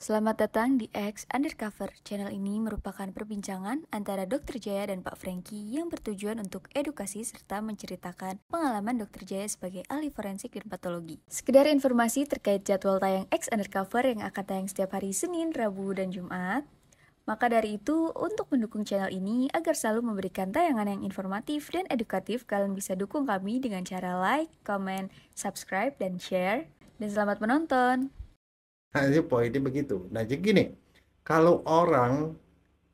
Selamat datang di X Undercover. Channel ini merupakan perbincangan antara Dr. Jaya dan Pak Franky yang bertujuan untuk edukasi serta menceritakan pengalaman Dr. Jaya sebagai ahli forensik dan patologi. Sekedar informasi terkait jadwal tayang X Undercover yang akan tayang setiap hari Senin, Rabu, dan Jumat. Maka dari itu, untuk mendukung channel ini agar selalu memberikan tayangan yang informatif dan edukatif, kalian bisa dukung kami dengan cara like, comment, subscribe, dan share. Dan selamat menonton! Nah, ini poinnya begitu. Nah, jadi gini, kalau orang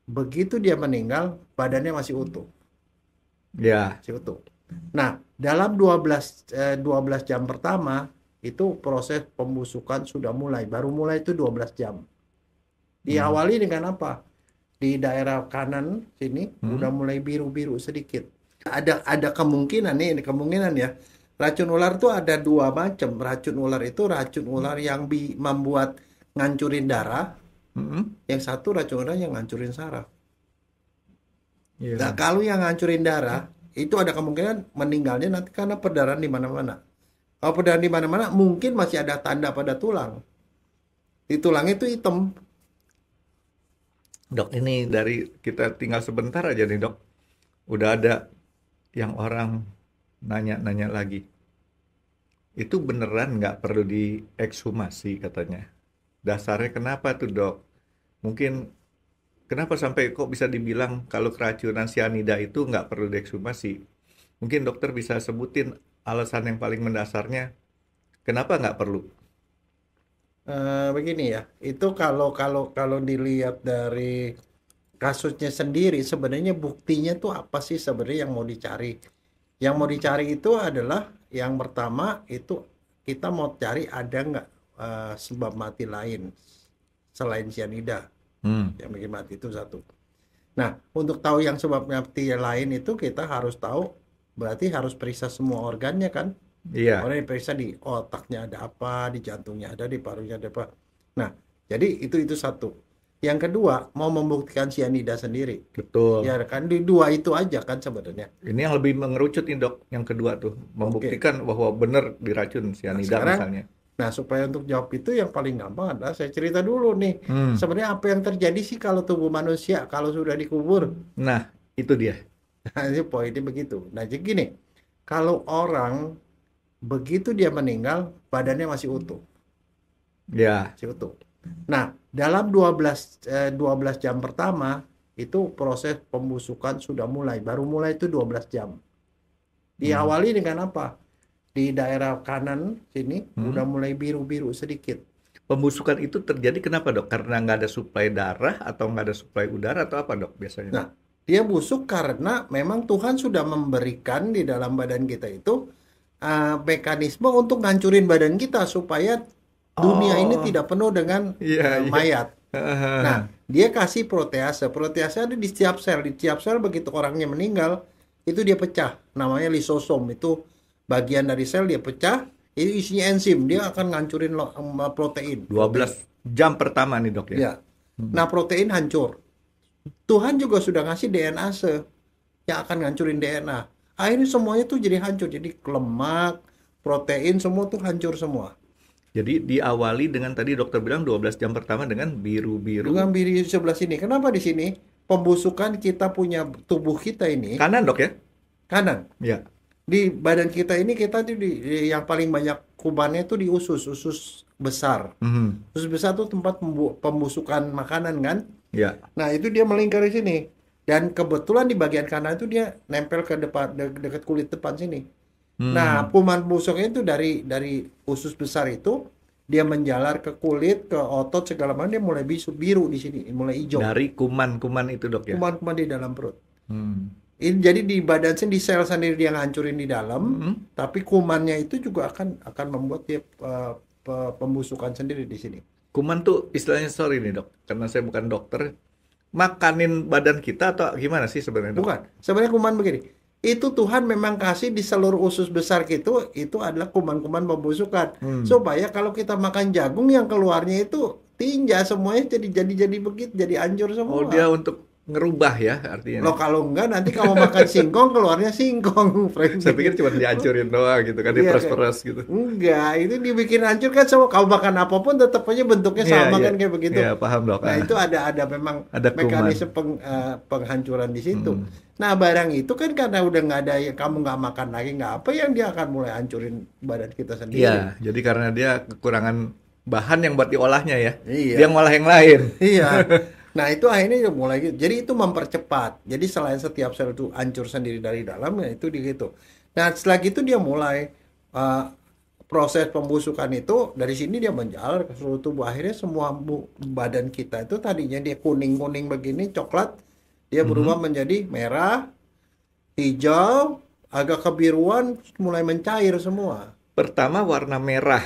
begitu dia meninggal, badannya masih utuh. Ya. Masih utuh. Nah, dalam 12 jam pertama, itu proses pembusukan sudah mulai. Baru mulai itu 12 jam. Diawali dengan apa? Di daerah kanan sini, udah mulai biru-biru sedikit. Ada kemungkinan ya. Racun ular tuh ada dua macam. Racun ular itu racun ular yang membuat ngancurin darah. Yang satu racun ular yang ngancurin saraf. Yeah. Nah, kalau yang ngancurin darah, itu ada kemungkinan meninggalnya nanti karena perdarahan di mana-mana. Kalau perdarahan di mana-mana, mungkin masih ada tanda pada tulang. Di tulang itu hitam. Dok, ini dari kita tinggal sebentar aja nih dok. Udah ada yang orang nanya-nanya lagi. Itu beneran nggak perlu diekshumasi katanya. Dasarnya kenapa tuh dok? Mungkin kenapa sampai kok bisa dibilang kalau keracunan sianida itu nggak perlu diekshumasi? Mungkin dokter bisa sebutin alasan yang paling mendasarnya kenapa nggak perlu? Begini ya, itu kalau dilihat dari kasusnya sendiri, sebenarnya buktinya tuh apa sih sebenarnya yang mau dicari? Yang mau dicari itu adalah yang pertama itu kita mau cari ada nggak sebab mati lain selain sianida yang bikin mati itu satu. Nah, untuk tahu yang sebab mati lain itu kita harus tahu, berarti harus periksa semua organnya kan? Iya. Orang diperiksa di otaknya ada apa, di jantungnya ada, di parunya ada apa. Nah, jadi itu satu. Yang kedua, mau membuktikan sianida sendiri. Betul. Ya kan, di dua itu aja kan sebenarnya. Ini yang lebih mengerucut nih dok, yang kedua tuh. Membuktikan bahwa benar diracun sianida misalnya. Nah, supaya untuk jawab itu yang paling gampang adalah saya cerita dulu nih. Sebenarnya apa yang terjadi sih kalau tubuh manusia kalau sudah dikubur? Nah, itu dia. Nah, ini poinnya begitu. Nah, jadi gini, kalau orang begitu dia meninggal, badannya masih utuh. Ya. Masih utuh. Nah, dalam 12 jam pertama, itu proses pembusukan sudah mulai. Baru mulai itu 12 jam. Diawali dengan apa? Di daerah kanan sini, udah mulai biru-biru sedikit. Pembusukan itu terjadi kenapa dok? Karena nggak ada suplai darah atau nggak ada suplai udara atau apa dok biasanya? Nah, dia busuk karena memang Tuhan sudah memberikan di dalam badan kita itu mekanisme untuk ngancurin badan kita supaya dunia ini tidak penuh dengan mayat. Nah, dia kasih protease. Protease ada di setiap sel. Di setiap sel begitu orangnya meninggal, itu dia pecah. Namanya lisosom. Itu bagian dari sel dia pecah. Itu isinya enzim. Dia akan ngancurin protein. 12 jam pertama nih dok ya? Ya. Nah, protein hancur. Tuhan juga sudah ngasih DNase yang akan ngancurin DNA. Akhirnya semuanya tuh jadi hancur. Jadi lemak, protein, semua tuh hancur semua. Jadi diawali dengan tadi dokter bilang 12 jam pertama dengan biru-biru. Dengan biru di sebelah sini. Kenapa di sini? Pembusukan kita punya tubuh kita ini. Kanan dok ya? Kanan. Ya. Di badan kita ini kita tuh yang paling banyak kubannya tuh di usus besar. Usus besar tuh tempat pembusukan makanan kan? Ya. Nah, itu dia melingkar di sini. Dan kebetulan di bagian kanan itu dia nempel ke depan dekat kulit depan sini. Nah, kuman busuknya itu dari usus besar itu dia menjalar ke kulit, ke otot segala macam, dia mulai biru di sini, mulai hijau. Dari kuman-kuman itu dok ya? Kuman-kuman di dalam perut. Ini jadi di badan sendiri, di sel sendiri dia ngancurin di dalam, tapi kumannya itu juga akan membuat dia pembusukan sendiri di sini. Kuman tuh istilahnya, sorry nih dok, karena saya bukan dokter, makanin badan kita atau gimana sih sebenarnya dok? Bukan, sebenarnya kuman begini. Itu Tuhan memang kasih di seluruh usus besar gitu, itu adalah kuman-kuman pembusukan. Supaya kalau kita makan jagung yang keluarnya itu tinja semuanya jadi begitu, jadi hancur semua. Oh, dia untuk ngerubah ya artinya. Loh kalau enggak nanti kamu makan singkong keluarnya singkong, Frank. Saya pikir cuma dihancurin doang gitu kan, Iya, diperes-peres gitu. enggak, itu dibikin hancur kan semua. Kamu makan apapun tetap aja bentuknya Iya, sama iya. kan kayak begitu. Iya, paham dok. Nah, itu ada memang Ada kuman. mekanisme penghancuran di situ. Hmm. Nah, barang itu kan karena udah nggak ada, kamu nggak makan lagi, nggak apa, yang dia akan mulai hancurin badan kita sendiri. Iya, jadi karena dia kekurangan bahan yang buat diolahnya ya. Iya. Dia ngolah yang lain. Iya. Nah, itu akhirnya udah mulai gitu. Jadi itu mempercepat. Jadi selain setiap sel itu hancur sendiri dari dalam, ya itu di gitu. Nah, setelah itu dia mulai proses pembusukan itu, dari sini dia menjalar ke seluruh tubuh. Akhirnya semua badan kita itu tadinya dia kuning-kuning begini, coklat, dia berubah menjadi merah, hijau, agak kebiruan, mulai mencair semua. Pertama warna merah,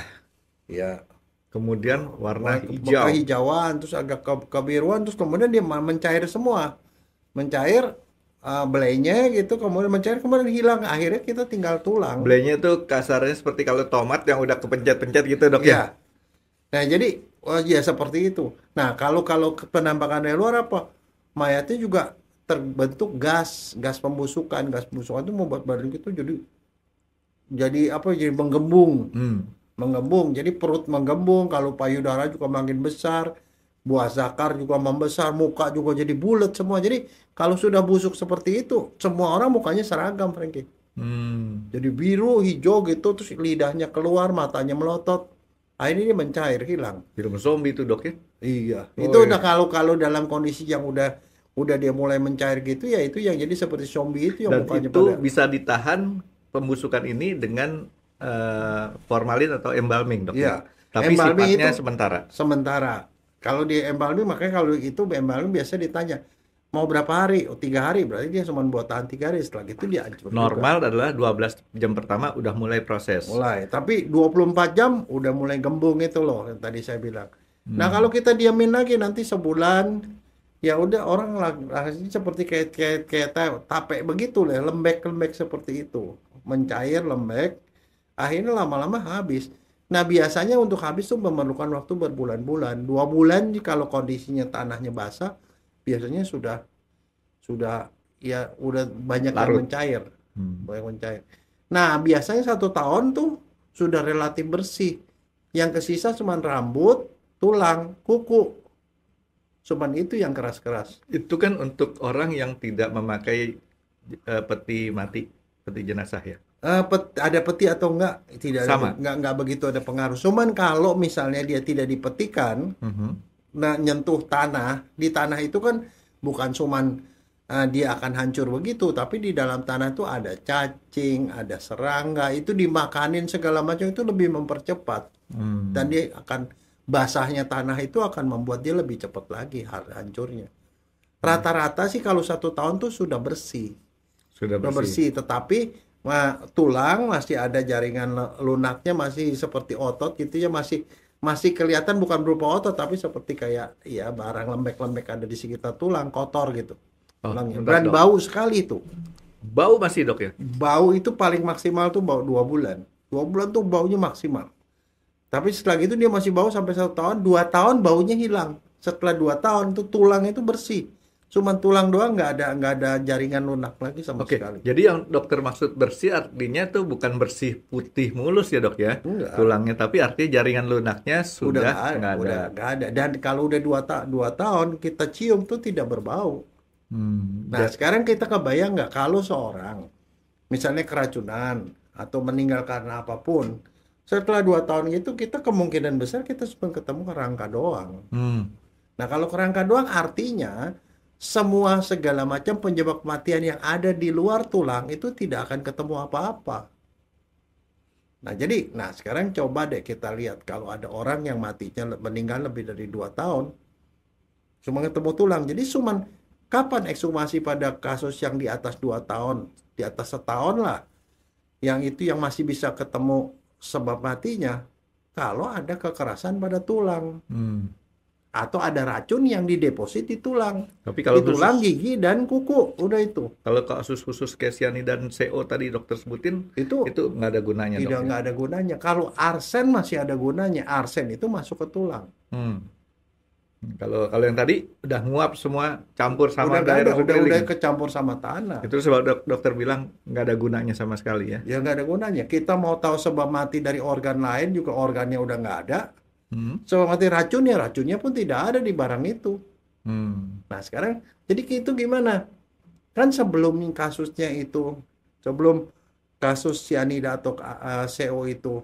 Ya. kemudian warna hijau. Kehijauan, terus agak kebiruan, terus kemudian dia mencair semua, mencair, belainya gitu, kemudian mencair, kemudian hilang, akhirnya kita tinggal tulang. Belainya itu kasarnya seperti kalau tomat yang udah kepencet-pencet gitu dok ya. Ya. Nah, jadi ya seperti itu. Nah, kalau penampakan dari luar apa, mayatnya juga terbentuk gas pembusukan. Gas pembusukan itu membuat badan kita jadi apa, jadi menggembung. Menggembung, jadi perut menggembung, kalau payudara juga makin besar, buah zakar juga membesar, muka juga jadi bulat semua. Jadi kalau sudah busuk seperti itu, semua orang mukanya seragam, Frankie. Jadi biru, hijau gitu, terus lidahnya keluar, matanya melotot. Akhirnya dia mencair, hilang. Film zombie itu dok ya. Iya, Oh, itu iya. udah kalau dalam kondisi yang udah dia mulai mencair gitu, ya itu yang jadi seperti zombie itu yang Dan mukanya itu pada. bisa ditahan pembusukan ini dengan formalin atau embalming dok Iya. ya. Tapi Embalming sifatnya itu sementara. sementara. Kalau di embalming, makanya kalau itu embalming biasa ditanya mau berapa hari? Oh, 3 hari, berarti dia cuma buat tahan 3 hari, setelah itu dia hancur juga. Normal adalah 12 jam pertama udah mulai proses. Mulai, tapi 24 jam udah mulai gembung itu loh yang tadi saya bilang. Nah, kalau kita diamin lagi nanti sebulan, ya udah orang lagi seperti kayak tape begitu lah, lembek seperti itu. Mencair, lembek, akhirnya lama-lama habis. Nah, biasanya untuk habis tuh memerlukan waktu berbulan-bulan. 2 bulan kalau kondisinya tanahnya basah, biasanya sudah ya udah banyak yang Larut. mencair. Banyak mencair. Nah, biasanya 1 tahun tuh sudah relatif bersih. Yang kesisa cuma rambut, tulang, kuku. Cuman itu yang keras-keras. Itu kan untuk orang yang tidak memakai peti mati, peti jenazah ya. Ada peti atau enggak, tidak Sama. enggak begitu ada pengaruh. Cuman kalau misalnya dia tidak dipetikan, nah nyentuh tanah, di tanah itu kan bukan cuman dia akan hancur begitu, tapi di dalam tanah itu ada cacing, ada serangga, itu dimakanin segala macam, itu lebih mempercepat. Dan dia akan, basahnya tanah itu akan membuat dia lebih cepat lagi hancurnya. Rata-rata sih kalau 1 tahun tuh sudah bersih. Sudah bersih. Tetapi tulang masih ada, jaringan lunaknya masih seperti otot gitu ya, masih kelihatan bukan berupa otot, tapi seperti kayak ya barang lembek-lembek ada di sekitar tulang, kotor gitu. Tulangnya. bentar, Dan dok. bau sekali itu. Bau masih dok ya? Bau itu paling maksimal tuh bau 2 bulan. 2 bulan tuh baunya maksimal. Tapi setelah itu dia masih bau sampai 1 tahun, 2 tahun baunya hilang. Setelah 2 tahun tuh tulang itu bersih. Cuman tulang doang, nggak ada jaringan lunak lagi sama Oke, sekali. jadi yang dokter maksud bersih artinya tuh bukan bersih putih mulus ya dok ya, Enggak. tulangnya, tapi artinya jaringan lunaknya Udah sudah nggak ada. udah nggak ada. Dan kalau udah 2 tahun kita cium tuh tidak berbau. Nah, sekarang kita kebayang nggak kalau seorang misalnya keracunan atau meninggal karena apapun, setelah 2 tahun itu kita kemungkinan besar kita cuma ketemu kerangka doang. Nah, kalau kerangka doang artinya semua segala macam penyebab kematian yang ada di luar tulang itu tidak akan ketemu apa-apa. Nah, jadi, sekarang coba deh kita lihat kalau ada orang yang matinya meninggal lebih dari 2 tahun, cuma ketemu tulang. Jadi cuman kapan ekshumasi pada kasus yang di atas 2 tahun, di atas 1 tahun lah, yang itu yang masih bisa ketemu sebab matinya, kalau ada kekerasan pada tulang. Atau ada racun yang dideposit di tulang. Tapi kalau di tulang, khusus, gigi, dan kuku. Udah itu. kalau kasus khusus kayak cyanida dan CO tadi dokter sebutin, Itu itu nggak ada gunanya dok ya? nggak ada gunanya. Kalau arsen masih ada gunanya. Arsen itu masuk ke tulang. Kalau kalau yang tadi udah nguap semua campur sama Udah nggak ada, daerah udah sekeliling. kecampur sama tanah. Itu sebab dokter bilang nggak ada gunanya sama sekali ya. Ya nggak ada gunanya. Kita mau tahu sebab mati dari organ lain juga organnya udah nggak ada. Hmm. Sebab mati racunnya pun tidak ada di barang itu. Hmm. Nah sekarang jadi itu gimana? Kan sebelum kasusnya itu, sebelum kasus cyanida atau CO itu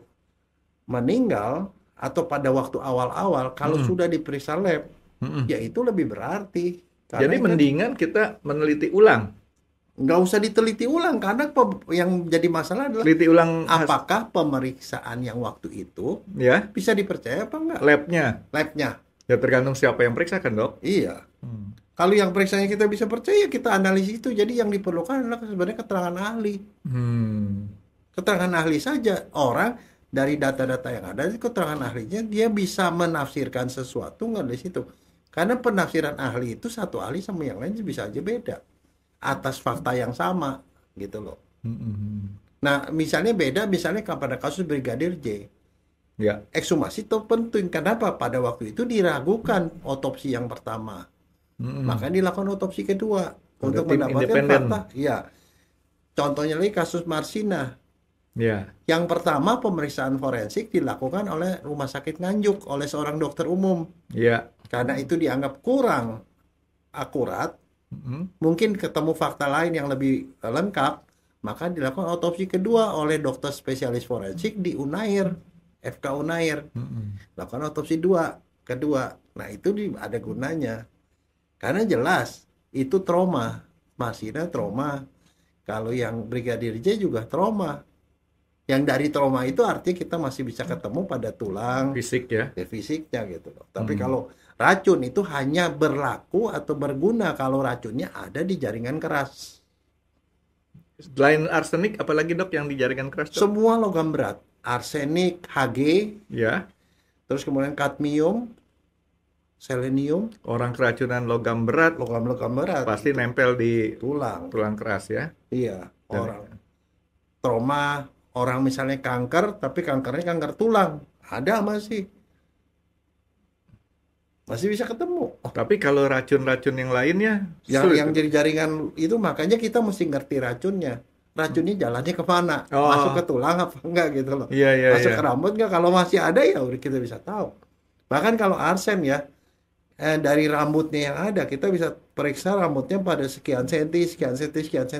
meninggal atau pada waktu awal-awal, kalau Hmm. sudah diperiksa lab, Hmm. ya itu lebih berarti. Jadi Karena kan mendingan kita meneliti ulang. nggak usah diteliti ulang, karena yang jadi masalah adalah Teliti ulang apakah pemeriksaan yang waktu itu ya bisa dipercaya apa enggak? labnya. Labnya. Ya tergantung siapa yang periksa kan dok. Iya. Hmm. Kalau yang periksanya kita bisa percaya, kita analisis itu. Jadi yang diperlukan adalah sebenarnya keterangan ahli. Hmm. Keterangan ahli saja. Orang dari data-data yang ada, keterangan ahlinya dia bisa menafsirkan sesuatu nggak dari situ. Karena penafsiran ahli itu satu ahli sama yang lain bisa aja beda atas fakta yang sama gitu loh. Hmm. Nah, misalnya beda misalnya pada kasus Brigadir J. Ya. Ekshumasi itu penting. Kenapa? Pada waktu itu diragukan otopsi yang pertama. Hmm. Maka dilakukan otopsi kedua Ada untuk tim mendapatkan independen. fakta. Iya. Contohnya lagi kasus Marsina. Ya. Yang pertama pemeriksaan forensik dilakukan oleh Rumah Sakit Nganjuk oleh seorang dokter umum. Ya. Karena itu dianggap kurang akurat, Hmm. mungkin ketemu fakta lain yang lebih lengkap, maka dilakukan otopsi kedua oleh dokter spesialis forensik di Unair, FK Unair. Hmm. Lakukan otopsi kedua. Nah, itu ada gunanya. Karena jelas itu trauma. Marsina trauma. Kalau yang Brigadir J juga trauma. Yang dari trauma itu artinya kita masih bisa ketemu pada tulang, Fisik ya. fisiknya gitu loh. Tapi kalau racun itu hanya berlaku atau berguna kalau racunnya ada di jaringan keras. Selain arsenik, apalagi dok yang di jaringan keras dok? Semua logam berat, arsenik, Hg, Ya. terus kemudian kadmium, selenium, Orang keracunan logam berat logam-logam berat pasti nempel di tulang. tulang keras ya. Iya, Dan- orang trauma, orang misalnya kanker, tapi kankernya kanker tulang, ada masih bisa ketemu. Tapi kalau racun-racun yang lainnya Yang sulit. jadi jaringan itu makanya kita mesti ngerti racunnya. Racunnya jalannya kemana? Oh. Masuk ke tulang apa enggak gitu loh? Iya, iya, Masuk iya. ke rambut enggak? Kalau masih ada ya udah kita bisa tahu. Bahkan kalau arsen ya, dari rambutnya yang ada kita bisa periksa rambutnya pada sekian senti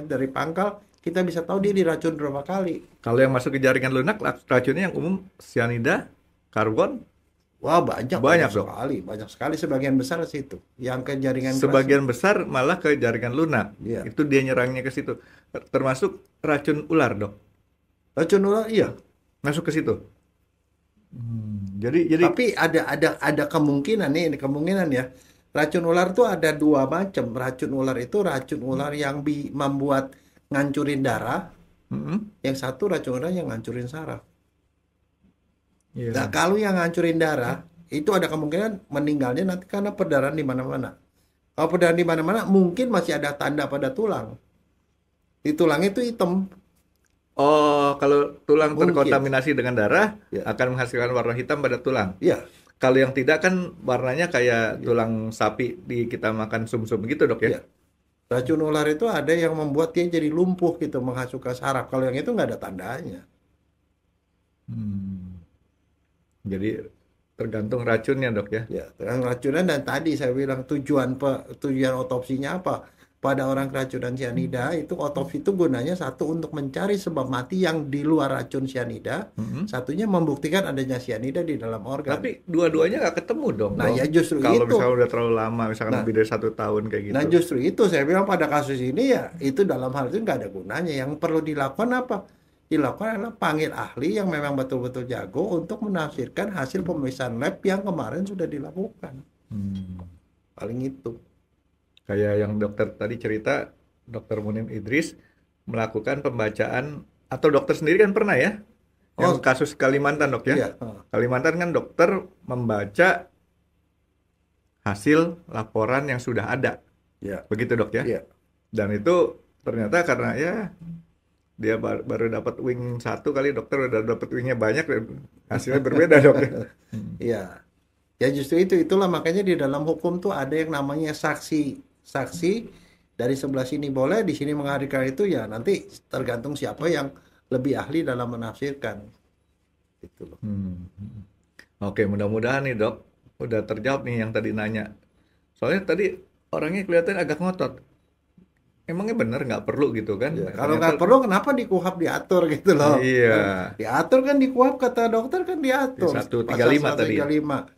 dari pangkal, kita bisa tahu dia diracun berapa kali. Kalau yang masuk ke jaringan lunak, racunnya yang umum cyanida, karbon, Wah, banyak Dok. banyak sekali sebagian besar ke situ. Yang ke jaringan keras. sebagian besar malah ke jaringan lunak. Iya. Itu dia nyerangnya ke situ. Termasuk racun ular, dok. Racun ular iya. Masuk ke situ. Jadi Tapi ada kemungkinan nih, ini kemungkinan ya. Racun ular tuh ada dua macam. Racun ular itu racun ular yang membuat ngancurin darah. Mm-mm. Yang satu racun ular yang ngancurin saraf. Iya. Nah, kalau yang ngancurin darah itu ada kemungkinan meninggalnya nanti karena perdarahan di mana-mana. Kalau perdarahan di mana-mana mungkin masih ada tanda pada tulang. Di tulang itu hitam. Oh, kalau tulang Mungkin. terkontaminasi dengan darah Ya. akan menghasilkan warna hitam pada tulang. Iya. Kalau yang tidak kan warnanya kayak tulang sapi di kita makan sum-sum gitu, dok ya. Iya. Racun ular itu ada yang membuat dia jadi lumpuh gitu, menghasukan saraf. Kalau yang itu nggak ada tandanya. Jadi tergantung racunnya, dok ya. Ya, dengan racunan dan tadi saya bilang tujuan otopsinya apa? Pada orang keracunan cyanida itu otopsi itu gunanya satu untuk mencari sebab mati yang di luar racun cyanida, satunya membuktikan adanya cyanida di dalam organ. Tapi dua-duanya nggak ketemu dong. Nah, Dok. ya justru Kalau itu. misalnya udah terlalu lama, misalkan Nah. lebih dari 1 tahun kayak gitu. Nah justru itu saya bilang pada kasus ini ya itu dalam hal itu nggak ada gunanya. Yang perlu dilakukan apa? Dilakukan adalah panggil ahli yang memang betul-betul jago untuk menafsirkan hasil pemeriksaan lab yang kemarin sudah dilakukan. Paling itu. Kayak yang dokter tadi cerita, dokter Munim Idris melakukan pembacaan, atau dokter sendiri kan pernah ya? Yang Oh. kasus Kalimantan, dok ya? Iya. Kalimantan kan dokter membaca hasil laporan yang sudah ada. Iya. Begitu, dok ya? Iya. Dan itu ternyata karena ya dia baru dapat wing 1 kali, dokter udah dapat wingnya banyak dan hasilnya berbeda, dok. Iya. Ya justru itulah makanya di dalam hukum tuh ada yang namanya saksi. Saksi dari sebelah sini boleh, di sini menghadirkan itu ya nanti tergantung siapa yang lebih ahli dalam menafsirkan. Gitu loh. Oke, mudah-mudahan nih dok, udah terjawab nih yang tadi nanya. Soalnya tadi orangnya kelihatan agak ngotot. Emangnya bener nggak perlu gitu kan? Ya, Nah, kalau ternyata nggak perlu kenapa di KUHP diatur gitu loh. iya, Diatur kan di KUHP kata dokter kan diatur. di 135 tadi ya. 135.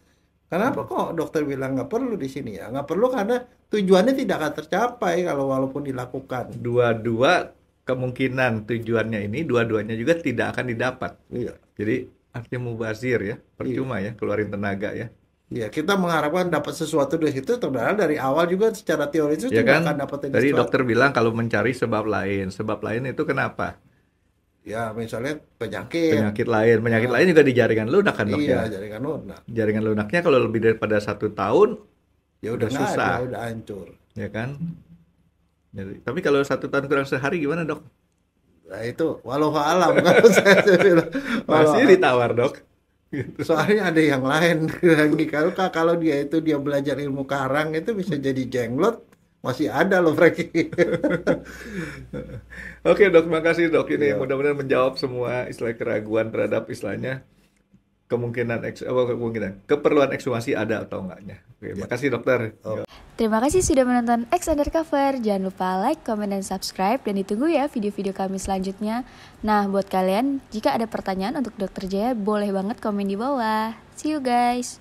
Kenapa kok dokter bilang nggak perlu di sini ya? Nggak perlu karena tujuannya tidak akan tercapai kalau walaupun dilakukan. Dua-dua kemungkinan tujuannya ini, dua-duanya juga tidak akan didapat. Iya. Jadi artinya mubazir ya, percuma ya, keluarin tenaga ya. Iya, kita mengharapkan dapat sesuatu dari situ, padahal dari awal juga secara teori itu Ya tidak kan? akan dapat Tadi sesuatu. dokter bilang kalau mencari sebab lain itu kenapa? Ya, misalnya penyakit. Penyakit lain juga di jaringan lunak kan dok Iya, ya. jaringan lunak. Jaringan lunaknya kalau lebih daripada 1 tahun Ya udah udah nggak susah, ada, udah hancur. ya kan? Jadi, tapi kalau 1 tahun kurang sehari gimana dok? Nah itu walau alam kalau saya bilang. Masih ditawar dok. Soalnya ada yang lain kalau dia belajar ilmu karang itu bisa jadi jenglot, masih ada loh Franky. Oke dok, makasih dok. Ini Iya. mudah-mudahan menjawab semua istilah keraguan terhadap istilahnya keperluan ekshumasi ada atau enggaknya. Oke, makasih dokter. Terima kasih sudah menonton X Undercover. Jangan lupa like, comment, dan subscribe. Dan ditunggu ya video-video kami selanjutnya. Nah, buat kalian, jika ada pertanyaan untuk Dr. Jaya, boleh banget komen di bawah. See you guys!